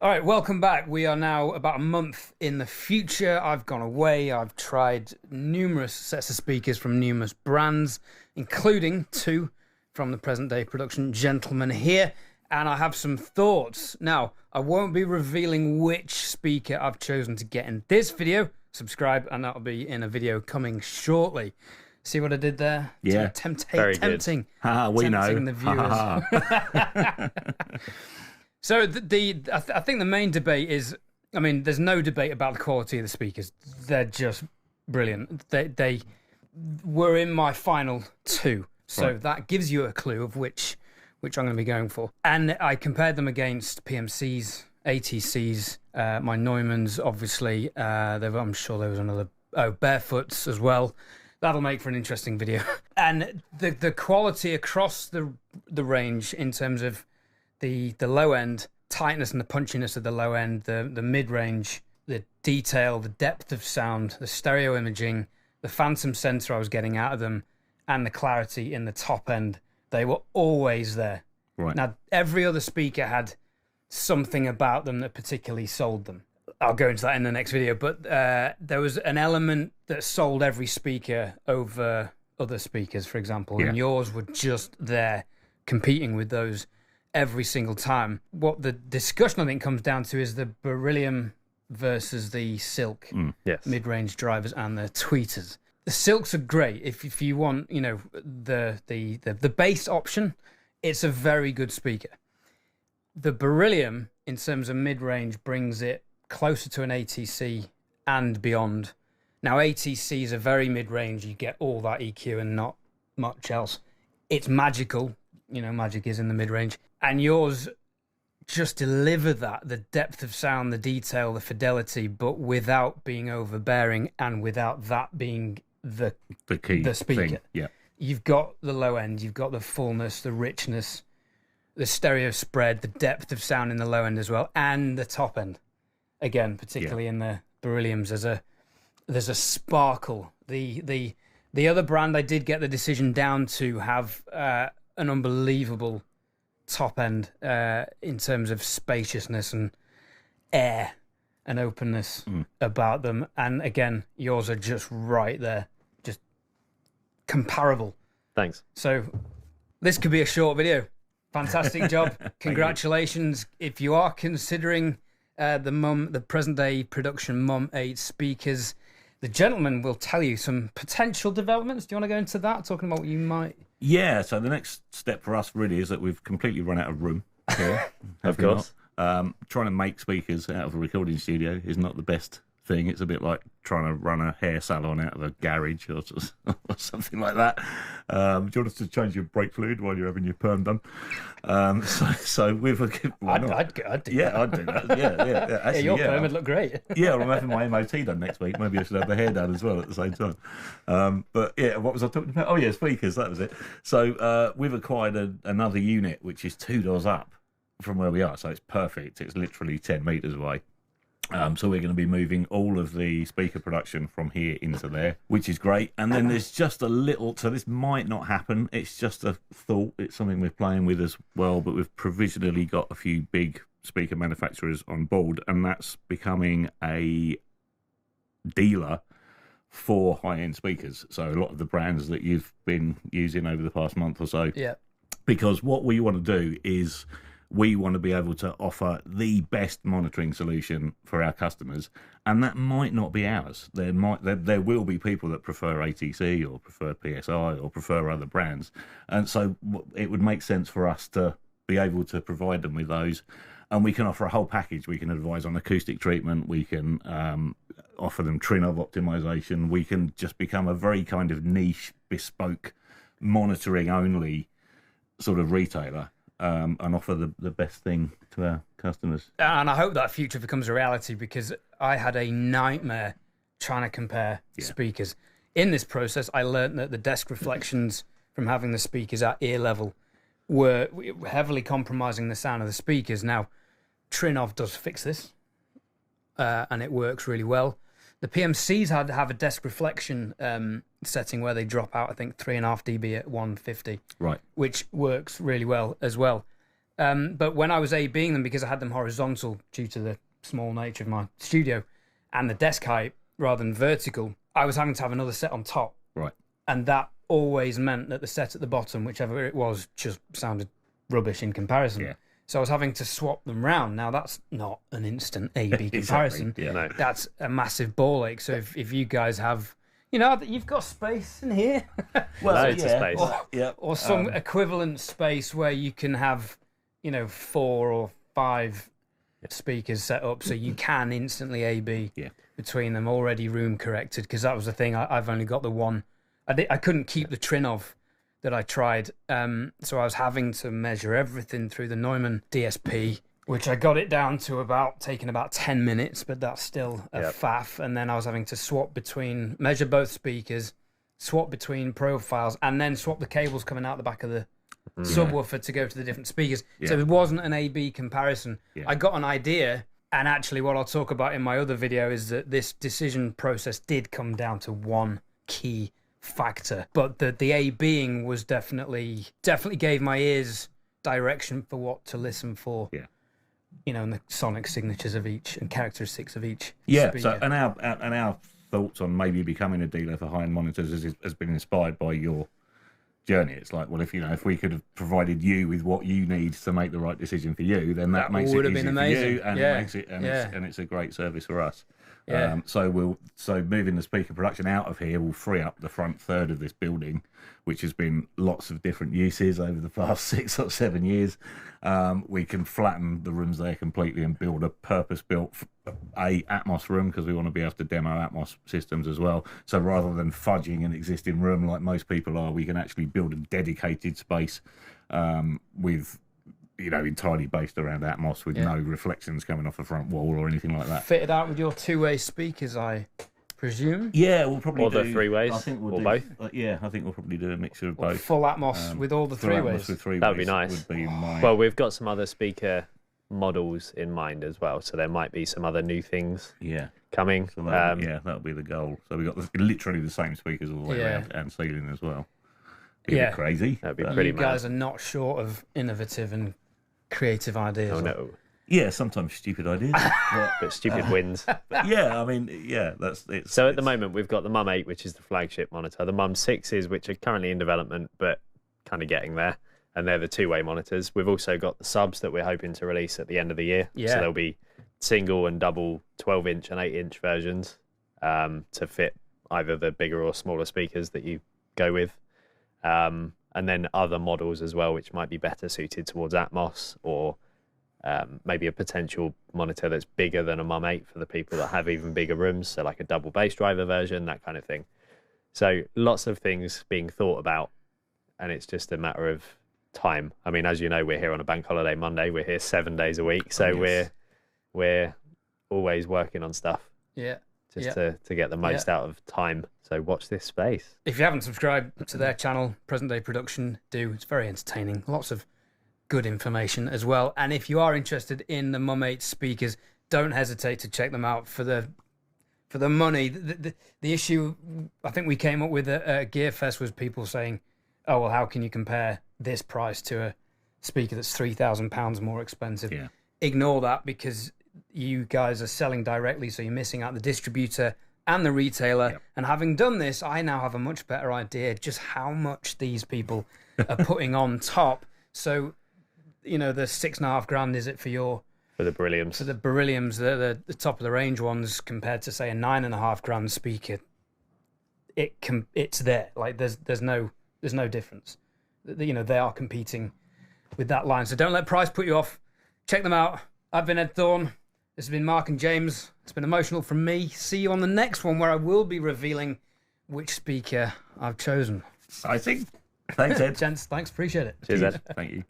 All right, welcome back. We are now about a month in the future. I've gone away. I've tried numerous sets of speakers from numerous brands, including 2 from the present day production gentlemen here. And I have some thoughts. Now, I won't be revealing which speaker I've chosen to get in this video. Subscribe, and that'll be in a video coming shortly. See what I did there? Yeah. Tempting. We know. The viewers. So I think the main debate is, I mean, there's no debate about the quality of the speakers. They're just brilliant. They were in my final 2. So that gives you a clue of which I'm going to be going for. And I compared them against PMCs, ATCs, my Neumanns, obviously. I'm sure there was another, Barefoots as well. That'll make for an interesting video. And the quality across the range in terms of the low end, tightness and the punchiness of the low end, the mid-range, the detail, the depth of sound, the stereo imaging, the phantom sensor I was getting out of them, and the clarity in the top end, they were always there. Right. Now, every other speaker had something about them that particularly sold them. I'll go into that in the next video, but there was an element that sold every speaker over other speakers, for example, and yours were just there competing with those every single time. What the discussion, I think, comes down to is the Beryllium versus the Silk mid-range drivers and the tweeters. The Silks are great if you want, the bass option. It's a very good speaker. The Beryllium, in terms of mid-range, brings it closer to an ATC and beyond. Now, ATCs are very mid-range. You get all that EQ and not much else. It's magical. Magic is in the mid-range. And yours just deliver that, the depth of sound, the detail, the fidelity, but without being overbearing and without that being the key the speaker. Thing. Yeah. You've got the low end, you've got the fullness, the richness, the stereo spread, the depth of sound in the low end as well, and the top end. Again, particularly in the Berylliums, there's a sparkle. The other brand, I did get the decision down to have an unbelievable top end in terms of spaciousness and air and openness about them. And again, yours are just right there, just comparable. Thanks. So this could be a short video. Fantastic job. Congratulations. If you are considering the present day production M.U.M.8 speakers, the gentleman will tell you some potential developments. Do you want to go into that, talking about what you might... Yeah, so the next step for us really is that we've completely run out of room here. Of course. Trying to make speakers out of a recording studio is not the best thing. It's a bit like trying to run a hair salon out of a garage or something like that. Do you want us to change your brake fluid while you're having your perm done? So we've... I'd do I'd do that. Yeah. Actually, your perm would look great. Yeah, I'm having my MOT done next week. Maybe I should have the hair done as well at the same time. But yeah, what was I talking about? Oh yeah, speakers, that was it. So we've acquired another unit, which is 2 doors up from where we are. So it's perfect. It's literally 10 metres away. So we're going to be moving all of the speaker production from here into there, which is great. And then there's just a little, so this might not happen. It's just a thought. It's something we're playing with as well, but we've provisionally got a few big speaker manufacturers on board, and that's becoming a dealer for high-end speakers. So a lot of the brands that you've been using over the past month or so. Yeah. Because what we want to do is... we want to be able to offer the best monitoring solution for our customers, and that might not be ours. There will be people that prefer ATC or prefer PSI or prefer other brands, and so it would make sense for us to be able to provide them with those, and we can offer a whole package. We can advise on acoustic treatment, we can offer them Trinov optimization, we can just become a very kind of niche, bespoke, monitoring only sort of retailer. And offer the best thing to our customers. And I hope that future becomes a reality, because I had a nightmare trying to compare speakers. In this process, I learned that the desk reflections from having the speakers at ear level were heavily compromising the sound of the speakers. Now, Trinov does fix this, and it works really well. The PMCs have a desk reflection setting where they drop out, I think, 3.5 dB at 150. Right. Which works really well as well. But when I was A-Bing them, because I had them horizontal due to the small nature of my studio and the desk height rather than vertical, I was having to have another set on top. Right. And that always meant that the set at the bottom, whichever it was, just sounded rubbish in comparison. Yeah. So I was having to swap them round. Now, that's not an instant A-B comparison. Exactly. Yeah. No. That's a massive ball ache. So if you guys have, you know, you've got space in here. Well, Loads of space. Or some equivalent space where you can have, you know, 4 or 5 speakers set up so you can instantly A-B between them, already room corrected, because that was the thing. I've only got the one. I couldn't keep the Trinnov that I tried, so I was having to measure everything through the Neumann DSP, which I got it down to taking about 10 minutes, but that's still a faff. And then I was having to measure both speakers, swap between profiles, and then swap the cables coming out the back of the subwoofer to go to the different speakers. So it wasn't an A-B comparison. I got an idea, and actually what I'll talk about in my other video is that this decision process did come down to one key factor, but the A-Bing was definitely gave my ears direction for what to listen for. You know, and the sonic signatures of each and characteristics of each speaker. So and our thoughts on maybe becoming a dealer for high-end monitors has been inspired by your journey. It's like, well, if we could have provided you with what you need to make the right decision for you, then that makes it easy for you, and it makes it and it's a great service for us. So moving the speaker production out of here will free up the front third of this building, which has been lots of different uses over the past 6 or 7 years. We can flatten the rooms there completely and build a purpose-built Atmos room, because we want to be able to demo Atmos systems as well. So rather than fudging an existing room like most people are, we can actually build a dedicated space with, you know, entirely based around Atmos, with no reflections coming off the front wall or anything like that. Fitted out with your 2-way speakers, I presume. Yeah, we'll probably or do the 3-ways. I think we'll or do both. I think we'll probably do a mixture of both. Full Atmos with all the Full 3-ways. Atmos with 3-ways That would be nice. Would be my... Well, we've got some other speaker models in mind as well, so there might be some other new things coming. So that'll be the goal. So we've got literally the same speakers all the way around, and ceiling as well. Be a bit crazy. That'd be pretty mad. You guys are not short of innovative and creative ideas. Oh no. Yeah, sometimes stupid ideas. But stupid wins. I mean, that's it. So at the moment, we've got the M.U.M.8, which is the flagship monitor, the M.U.M.6s, which are currently in development, but kind of getting there, and they're the 2-way monitors. We've also got the subs that we're hoping to release at the end of the year. So there'll be single and double 12-inch and 8-inch versions to fit either the bigger or smaller speakers that you go with. And then other models as well, which might be better suited towards Atmos, or maybe a potential monitor that's bigger than a M.U.M.8 for the people that have even bigger rooms, so like a double bass driver version, that kind of thing. So lots of things being thought about, and it's just a matter of time. I mean, as you know, we're here on a bank holiday Monday. We're here 7 days a week, so we're always working on stuff. Just to get the most out of time. So watch this space. If you haven't subscribed to their channel, Present Day Production, do. It's very entertaining. Lots of good information as well. And if you are interested in the M.U.M.8 speakers, don't hesitate to check them out for the money. The issue I think we came up with at Gearfest was people saying, oh, well, how can you compare this price to a speaker that's £3,000 more expensive? Ignore that, because you guys are selling directly, so you're missing out the distributor and the retailer. And having done this, I now have a much better idea just how much these people are putting on top. So, you know, the $6,500 is it for the Berylliums? For the Berylliums, the top of the range ones, compared to say a $9,500 speaker, it's there. Like there's no difference. You know, they are competing with that line. So don't let price put you off. Check them out. I've been Ed Thorne. This has been Mark and James. It's been emotional from me. See you on the next one, where I will be revealing which speaker I've chosen. I think. Thanks, Ed. Gents, thanks. Appreciate it. Cheers, Ed. Thank you.